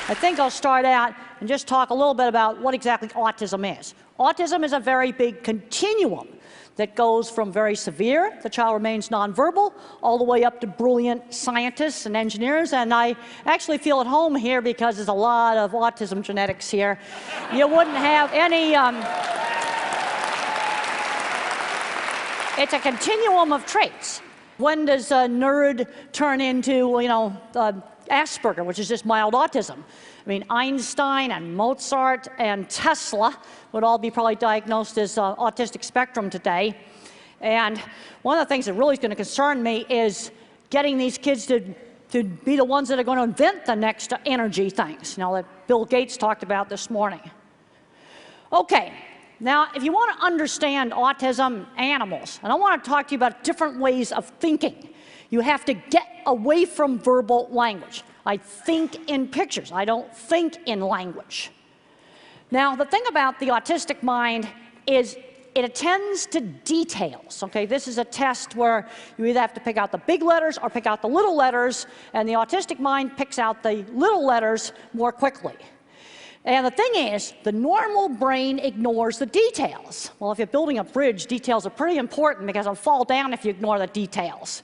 I think I'll start out and just talk a little bit about what exactly autism is. Autism is a very big continuum that goes from very severe, the child remains nonverbal, all the way up to brilliant scientists and engineers. And I actually feel at home here because there's a lot of autism genetics here. You wouldn't have any... It's a continuum of traits. When does a nerd turn into, Asperger, which is just mild autism? I mean, Einstein and Mozart and Tesla would all be probably diagnosed as autistic spectrum today. And one of the things that really is going to concern me is getting these kids to be the ones that are going to invent the next energy things, that Bill Gates talked about this morning. Okay, now if you want to understand autism animals, and I want to talk to you about different ways of thinking, you have to get away from verbal language. I think in pictures. I don't think in language. Now, the thing about the autistic mind is it attends to details. Okay, this is a test where you either have to pick out the big letters or pick out the little letters, and the autistic mind picks out the little letters more quickly. And the thing is, the normal brain ignores the details. Well, if you're building a bridge, details are pretty important because it'll fall down if you ignore the details.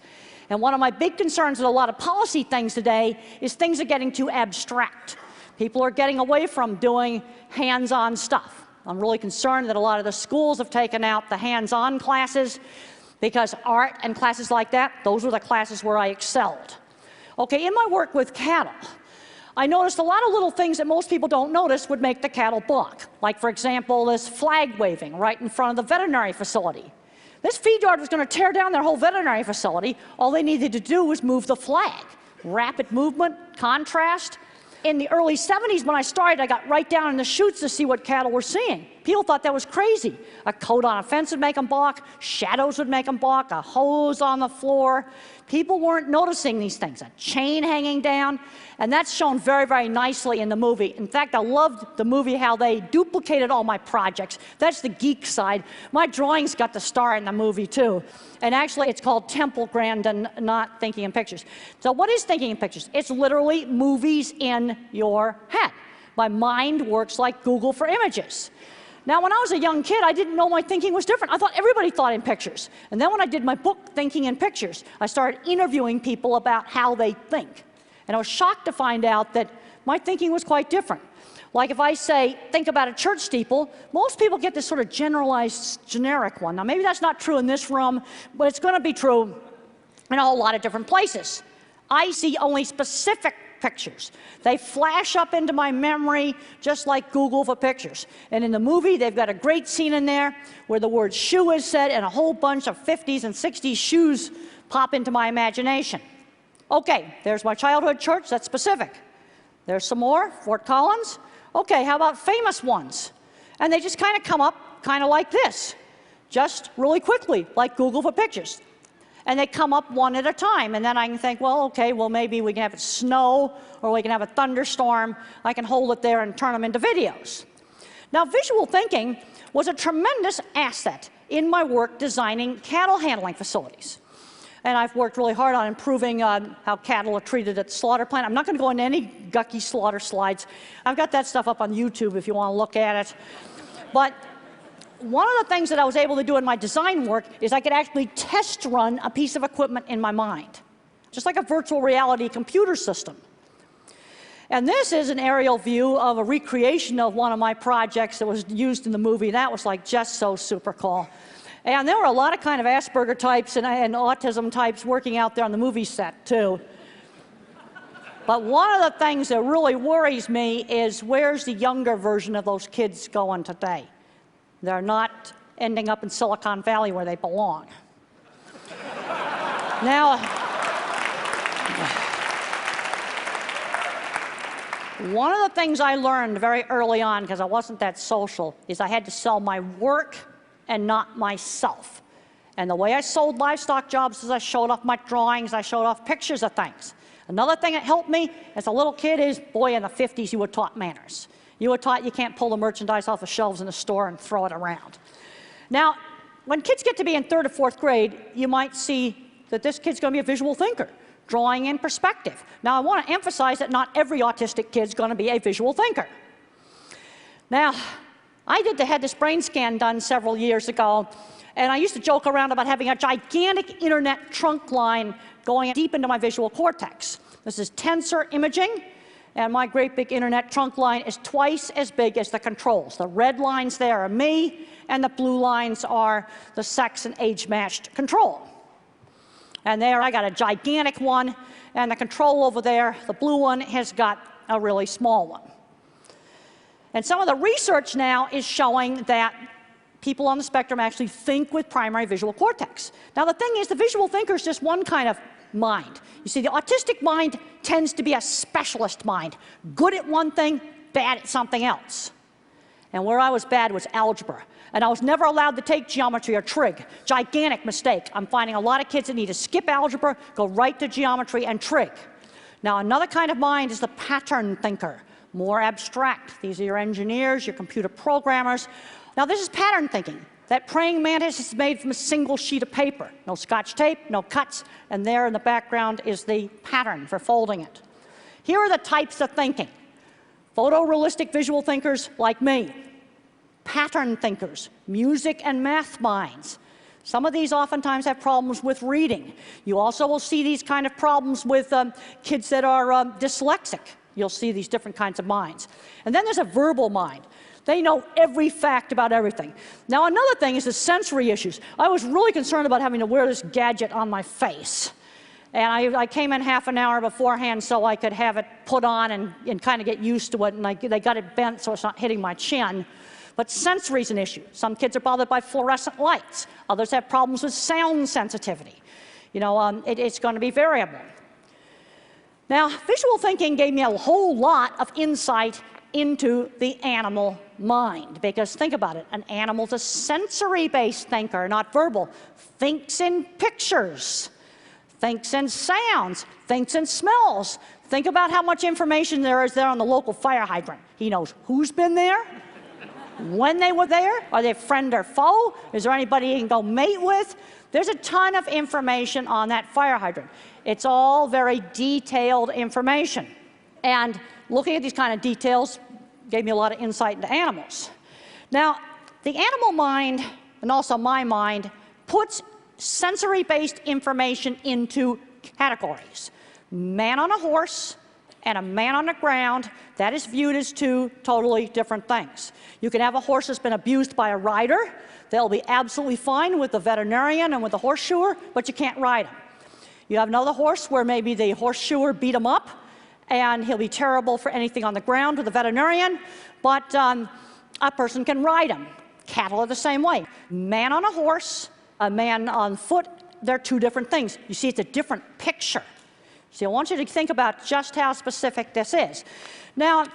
And one of my big concerns with a lot of policy things today is things are getting too abstract. People are getting away from doing hands-on stuff. I'm really concerned that a lot of the schools have taken out the hands-on classes because art and classes like that, those were the classes where I excelled. Okay, in my work with cattle, I noticed a lot of little things that most people don't notice would make the cattle balk. Like, for example, this flag waving right in front of the veterinary facility. This feed yard was going to tear down their whole veterinary facility. All they needed to do was move the flag. Rapid movement, contrast. In the early 70s when I started, I got right down in the chutes to see what cattle were seeing. People thought that was crazy. A coat on a fence would make them balk. Shadows would make them balk. A hose on the floor. People weren't noticing these things. A chain hanging down. And that's shown very, very nicely in the movie. In fact, I loved the movie how they duplicated all my projects. That's the geek side. My drawings got the star in the movie, too. And actually, it's called TempleGrandin, not Thinking in Pictures. So what is Thinking in Pictures? It's literally movies in your head. My mind works like Google for images. Now, when I was a young kid, I didn't know my thinking was different. I thought everybody thought in pictures. And then when I did my book, Thinking in Pictures, I started interviewing people about how they think. And I was shocked to find out that my thinking was quite different. Like if I say, think about a church steeple, most people get this sort of generalized, generic one. Now, maybe that's not true in this room, but it's going to be true in a whole lot of different places. I see only specific pictures. They flash up into my memory just like Google for pictures. And in the movie, they've got a great scene in there where the word shoe is said and a whole bunch of 50s and 60s shoes pop into my imagination. Okay, there's my childhood church, that's specific. There's some more, Fort Collins. Okay, how about famous ones? And they just kind of come up kind of like this, just really quickly, like Google for pictures. And they come up one at a time, and then I can think, well, okay, well, maybe we can have it snow, or we can have a thunderstorm. I can hold it there and turn them into videos. Now, visual thinking was a tremendous asset in my work designing cattle handling facilities. And I've worked really hard on improving how cattle are treated at the slaughter plant. I'm not going to go into any gucky slaughter slides. I've got that stuff up on YouTube if you want to look at it. But one of the things that I was able to do in my design work is I could actually test run a piece of equipment in my mind, just like a virtual reality computer system. And this is an aerial view of a recreation of one of my projects that was used in the movie. That was like just so super cool. And there were a lot of kind of Asperger types and autism types working out there on the movie set, too. But one of the things that really worries me is where's the younger version of those kids going today? They're not ending up in Silicon Valley where they belong. Now, one of the things I learned very early on, because I wasn't that social, is I had to sell my work and not myself. And the way I sold livestock jobs is I showed off my drawings, I showed off pictures of things. Another thing that helped me as a little kid is, boy, in the 50s you were taught manners. You were taught you can't pull the merchandise off the shelves in the store and throw it around. Now, when kids get to be in 3rd or 4th grade, you might see that this kid's going to be a visual thinker. drawing in perspective. Now, I want to emphasize that not every autistic kid's going to be a visual thinker. Now, I had this brain scan done several years ago, and I used to joke around about having a gigantic internet trunk line going deep into my visual cortex. This is tensor imaging, and my great big internet trunk line is twice as big as the controls. The red lines there are me, and the blue lines are the sex and age-matched control. And there I got a gigantic one, and the control over there, the blue one, has got a really small one. And some of the research now is showing that people on the spectrum actually think with primary visual cortex. Now, the thing is, the visual thinker is just one kind of mind. You see, the autistic mind tends to be a specialist mind, good at one thing, bad at something else. And where I was bad was algebra. And I was never allowed to take geometry or trig. Gigantic mistake. I'm finding a lot of kids that need to skip algebra, go right to geometry and trig. Now, another kind of mind is the pattern thinker, more abstract. These are your engineers, your computer programmers. Now, this is pattern thinking. That praying mantis is made from a single sheet of paper. No Scotch tape, no cuts, and there in the background is the pattern for folding it. Here are the types of thinking. Photorealistic visual thinkers like me. Pattern thinkers, music and math minds. Some of these oftentimes have problems with reading. You also will see these kind of problems with kids that are dyslexic. You'll see these different kinds of minds. And then there's a verbal mind. They know every fact about everything. Now, another thing is the sensory issues. I was really concerned about having to wear this gadget on my face. And I came in half an hour beforehand so I could have it put on and kind of get used to it. And they got it bent so it's not hitting my chin. But sensory is an issue. Some kids are bothered by fluorescent lights. Others have problems with sound sensitivity. You know, it's going to be variable. Now, visual thinking gave me a whole lot of insight into the animal mind. Because think about it, an animal's a sensory-based thinker, not verbal. Thinks in pictures, thinks in sounds, thinks in smells. Think about how much information there is there on the local fire hydrant. He knows who's been there, when they were there, are they friend or foe? Is there anybody he can go mate with? There's a ton of information on that fire hydrant. It's all very detailed information. And looking at these kind of details gave me a lot of insight into animals. Now, the animal mind, and also my mind, puts sensory-based information into categories. Man on a horse and a man on the ground, that is viewed as two totally different things. You can have a horse that's been abused by a rider. They'll be absolutely fine with the veterinarian and with the horseshoer, but you can't ride him. You have another horse where maybe the horseshoer beat him up, and he'll be terrible for anything on the ground with the veterinarian, but a person can ride him. Cattle are the same way. Man on a horse, a man on foot, they're two different things. You see, it's a different picture. See, I want you to think about just how specific this is. Now,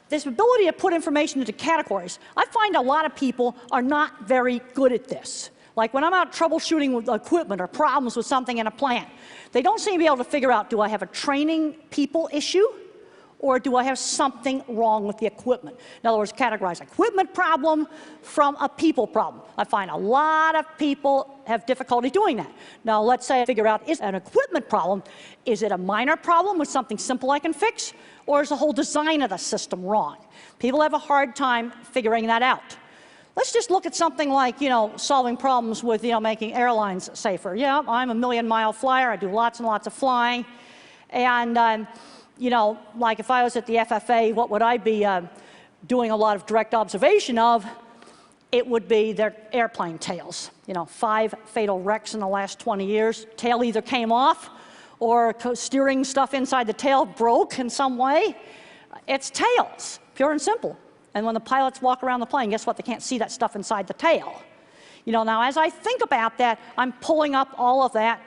this ability to put information into categories, I find a lot of people are not very good at this. Like when I'm out troubleshooting with equipment or problems with something in a plant, they don't seem to be able to figure out, do I have a training people issue or do I have something wrong with the equipment? In other words, categorize equipment problem from a people problem. I find a lot of people have difficulty doing that. Now, let's say I figure out, is an equipment problem, is it a minor problem with something simple I can fix, or is the whole design of the system wrong? People have a hard time figuring that out. Let's just look at something like, solving problems with, making airlines safer. Yeah, I'm a million-mile flyer. I do lots and lots of flying. And, like if I was at the FFA, what would I be doing a lot of direct observation of? It would be their airplane tails. 5 fatal wrecks in the last 20 years. Tail either came off or steering stuff inside the tail broke in some way. It's tails, pure and simple. And when the pilots walk around the plane, guess what? They can't see that stuff inside the tail. Now as I think about that, I'm pulling up all of that,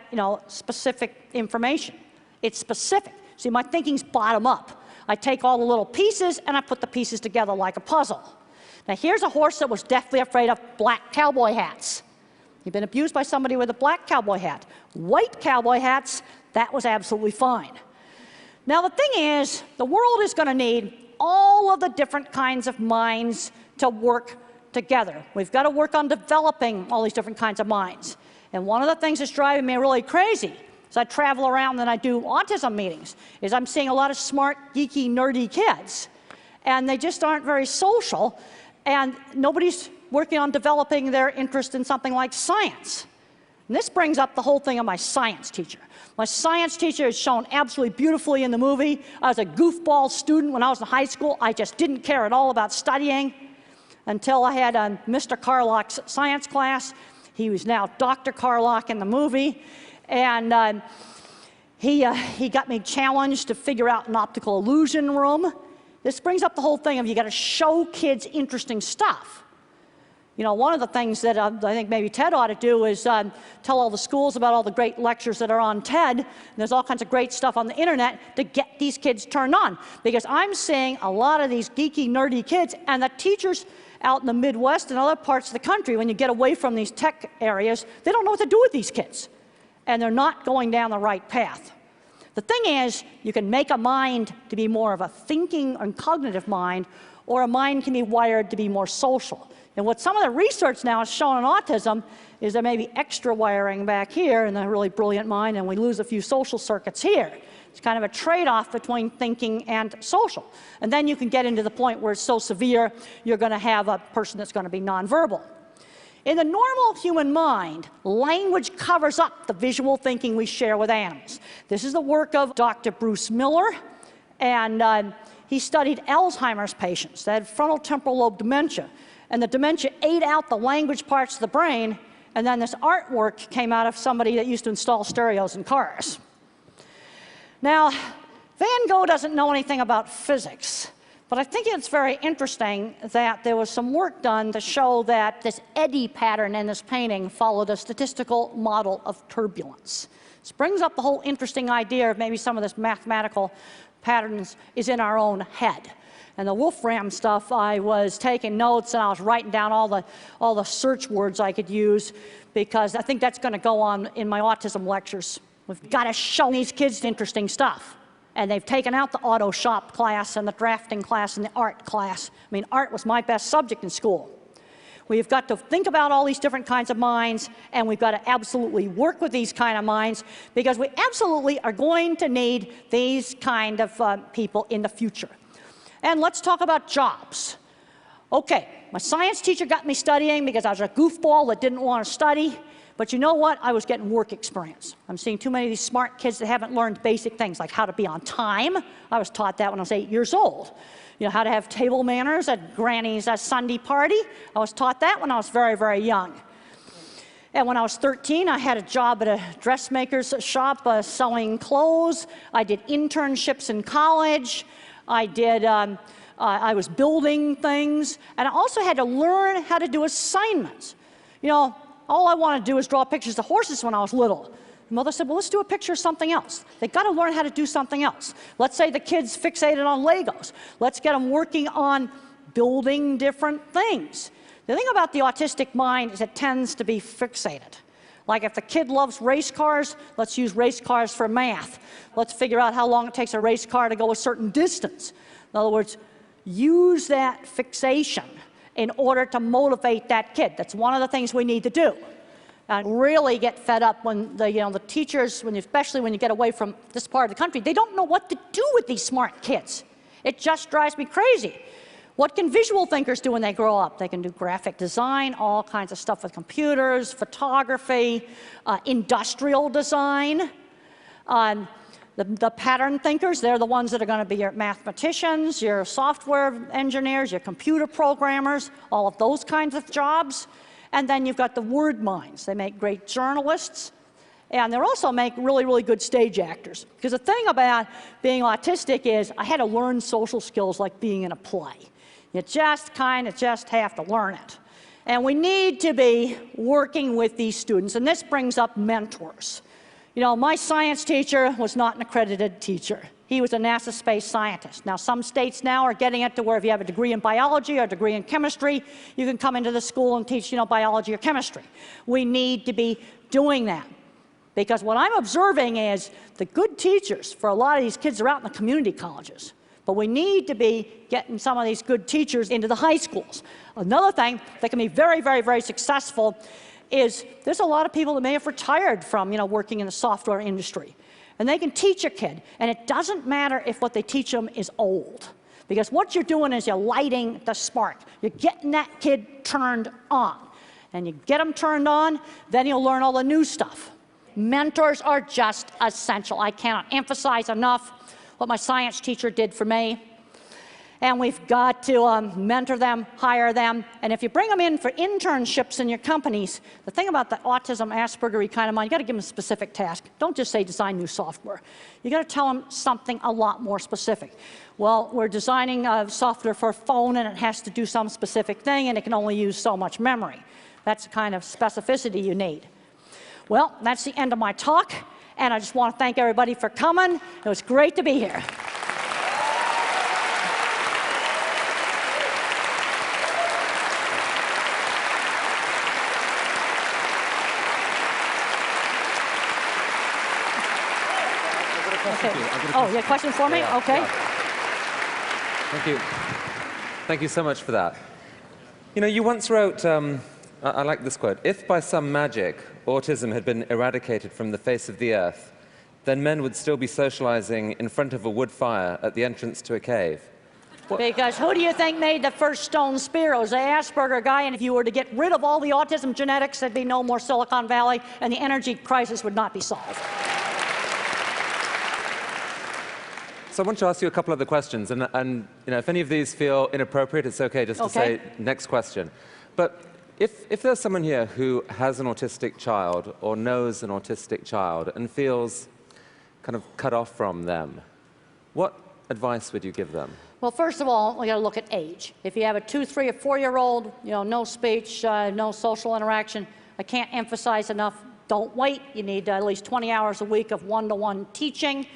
specific information. It's specific. See, my thinking's bottom up. I take all the little pieces and I put the pieces together like a puzzle. Now here's a horse that was deathly afraid of black cowboy hats. He'd been abused by somebody with a black cowboy hat. White cowboy hats, that was absolutely fine. Now the thing is, the world is going to need all of the different kinds of minds to work together. We've got to work on developing all these different kinds of minds. And one of the things that's driving me really crazy So I travel around and I do autism meetings, is I'm seeing a lot of smart, geeky, nerdy kids, and they just aren't very social, and nobody's working on developing their interest in something like science. And this brings up the whole thing of my science teacher. My science teacher is shown absolutely beautifully in the movie. I was a goofball student when I was in high school. I just didn't care at all about studying until I had Mr. Carlock's science class. He was now Dr. Carlock in the movie. And he got me challenged to figure out an optical illusion room. This brings up the whole thing of you got to show kids interesting stuff. You know, one of the things that I think maybe TED ought to do is tell all the schools about all the great lectures that are on TED. And there's all kinds of great stuff on the internet to get these kids turned on. Because I'm seeing a lot of these geeky, nerdy kids, and the teachers out in the Midwest and other parts of the country, when you get away from these tech areas, they don't know what to do with these kids. And they're not going down the right path. The thing is, you can make a mind to be more of a thinking and cognitive mind, or a mind can be wired to be more social. And what some of the research now has shown in autism is there may be extra wiring back here in the really brilliant mind, and we lose a few social circuits here. It's kind of a trade-off between thinking and social. And then you can get into the point where it's so severe, you're going to have a person that's going to be nonverbal. In the normal human mind, language covers up the visual thinking we share with animals. This is the work of Dr. Bruce Miller, and he studied Alzheimer's patients that had frontal temporal lobe dementia. And the dementia ate out the language parts of the brain, and then this artwork came out of somebody that used to install stereos in cars. Now, Van Gogh doesn't know anything about physics, but I think it's very interesting that there was some work done to show that this eddy pattern in this painting followed a statistical model of turbulence. This brings up the whole interesting idea of maybe some of this mathematical patterns is in our own head. And the Wolfram stuff, I was taking notes and I was writing down all the search words I could use, because I think that's going to go on in my autism lectures. We've got to show these kids interesting stuff. And they've taken out the auto shop class and the drafting class and the art class. I mean, art was my best subject in school. We've got to think about all these different kinds of minds, and we've got to absolutely work with these kind of minds, because we absolutely are going to need these kind of people in the future. And let's talk about jobs. Okay, my science teacher got me studying because I was a goofball that didn't want to study. But you know what? I was getting work experience. I'm seeing too many of these smart kids that haven't learned basic things, like how to be on time. I was taught that when I was 8 years old. You know, how to have table manners at Granny's Sunday party. I was taught that when I was very, very young. And when I was 13, I had a job at a dressmaker's shop selling clothes. I did internships in college. I was building things, and I also had to learn how to do assignments. You know, all I wanted to do was draw pictures of horses when I was little. Mother said, well, let's do a picture of something else. They've got to learn how to do something else. Let's say the kid's fixated on Legos. Let's get them working on building different things. The thing about the autistic mind is it tends to be fixated. Like if the kid loves race cars, let's use race cars for math. Let's figure out how long it takes a race car to go a certain distance. In other words, use that fixation in order to motivate that kid. That's one of the things we need to do. And really get fed up when the teachers, especially when you get away from this part of the country, they don't know what to do with these smart kids. It just drives me crazy. What can visual thinkers do when they grow up? They can do graphic design, all kinds of stuff with computers, photography, industrial design. The pattern thinkers, they're the ones that are going to be your mathematicians, your software engineers, your computer programmers, all of those kinds of jobs. And then you've got the word minds. They make great journalists. And they also make really, really good stage actors. Because the thing about being autistic is I had to learn social skills like being in a play. You just have to learn it. And we need to be working with these students. And this brings up mentors. You know, my science teacher was not an accredited teacher. He was a NASA space scientist. Now, some states now are getting it to where if you have a degree in biology or a degree in chemistry, you can come into the school and teach, biology or chemistry. We need to be doing that. Because what I'm observing is the good teachers for a lot of these kids are out in the community colleges. But we need to be getting some of these good teachers into the high schools. Another thing that can be very, very, very successful is there's a lot of people that may have retired from, working in the software industry. And they can teach a kid. And it doesn't matter if what they teach them is old. Because what you're doing is you're lighting the spark. You're getting that kid turned on. And you get them turned on, then you'll learn all the new stuff. Mentors are just essential. I cannot emphasize enough what my science teacher did for me. And we've got to mentor them, hire them. And if you bring them in for internships in your companies, the thing about the autism, Asperger kind of mind, you got to give them a specific task. Don't just say design new software. You got to tell them something a lot more specific. Well, we're designing software for a phone, and it has to do some specific thing, and it can only use so much memory. That's the kind of specificity you need. Well, that's the end of my talk, and I just want to thank everybody for coming. It was great to be here. Okay. Oh, you have a question for me? Yeah, okay. Yeah. Thank you. Thank you so much for that. You once wrote, I like this quote, "If by some magic autism had been eradicated from the face of the earth, then men would still be socializing in front of a wood fire at the entrance to a cave." Because who do you think made the first stone spear? It was the Asperger guy, and if you were to get rid of all the autism genetics, there'd be no more Silicon Valley, and the energy crisis would not be solved. So I want to ask you a couple other questions, and if any of these feel inappropriate, it's okay just to say next question. But if there's someone here who has an autistic child or knows an autistic child and feels kind of cut off from them, what advice would you give them? Well, first of all, we got to look at age. If you have a 2-, 3-, or 4-year-old, no speech, no social interaction, I can't emphasize enough, don't wait. You need at least 20 hours a week of one-to-one teaching.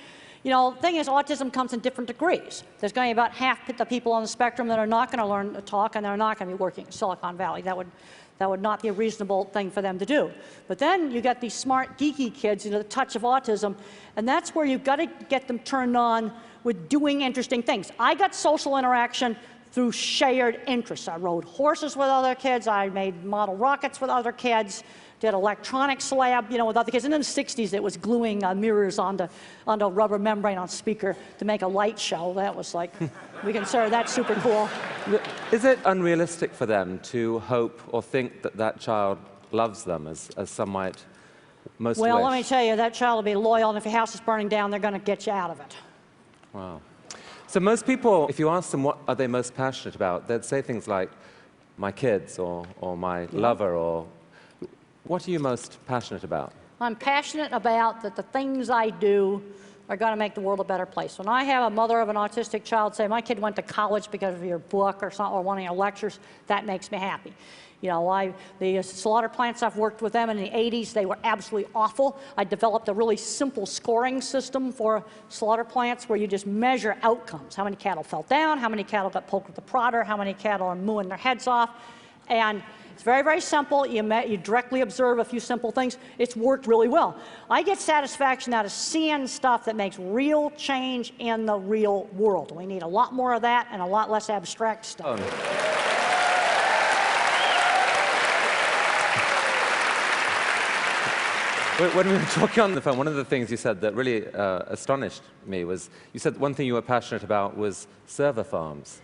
The thing is, autism comes in different degrees. There's going to be about half the people on the spectrum that are not going to learn to talk, and they're not going to be working in Silicon Valley. That would not be a reasonable thing for them to do. But then you got these smart, geeky kids, the touch of autism, and that's where you've got to get them turned on with doing interesting things. I got social interaction through shared interests. I rode horses with other kids. I made model rockets with other kids. Did electronics lab, with other kids. And in the 60s, it was gluing mirrors onto a rubber membrane on speaker to make a light show. That was like, we consider that super cool. Is it unrealistic for them to hope or think that that child loves them, as some might most wish? Well, let me tell you, that child will be loyal, and if your house is burning down, they're going to get you out of it. Wow. So most people, if you ask them what are they most passionate about, they'd say things like, my kids, or my lover, or... What are you most passionate about? I'm passionate about that the things I do are going to make the world a better place. When I have a mother of an autistic child say, my kid went to college because of your book or something, or one of your lectures, that makes me happy. The slaughter plants, I've worked with them in the 80s. They were absolutely awful. I developed a really simple scoring system for slaughter plants where you just measure outcomes. How many cattle fell down, how many cattle got poked with the prodder, how many cattle are mooing their heads off. And it's very, very simple. You directly observe a few simple things. It's worked really well. I get satisfaction out of seeing stuff that makes real change in the real world. We need a lot more of that and a lot less abstract stuff. When we were talking on the phone, one of the things you said that really astonished me was, you said one thing you were passionate about was server farms.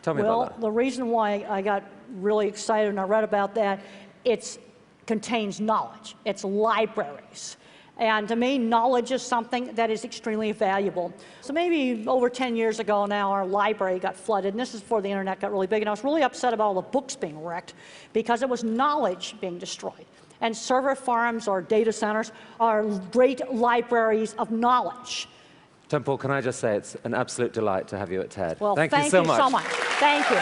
Tell me about that. Well, the reason why I got really excited and I read about that, it contains knowledge. It's libraries. And to me, knowledge is something that is extremely valuable. So maybe over 10 years ago now, our library got flooded, and this is before the internet got really big, and I was really upset about all the books being wrecked because it was knowledge being destroyed. And server farms or data centers are great libraries of knowledge. Temple, can I just say it's an absolute delight to have you at TED. Well, thank you so much. Thank you.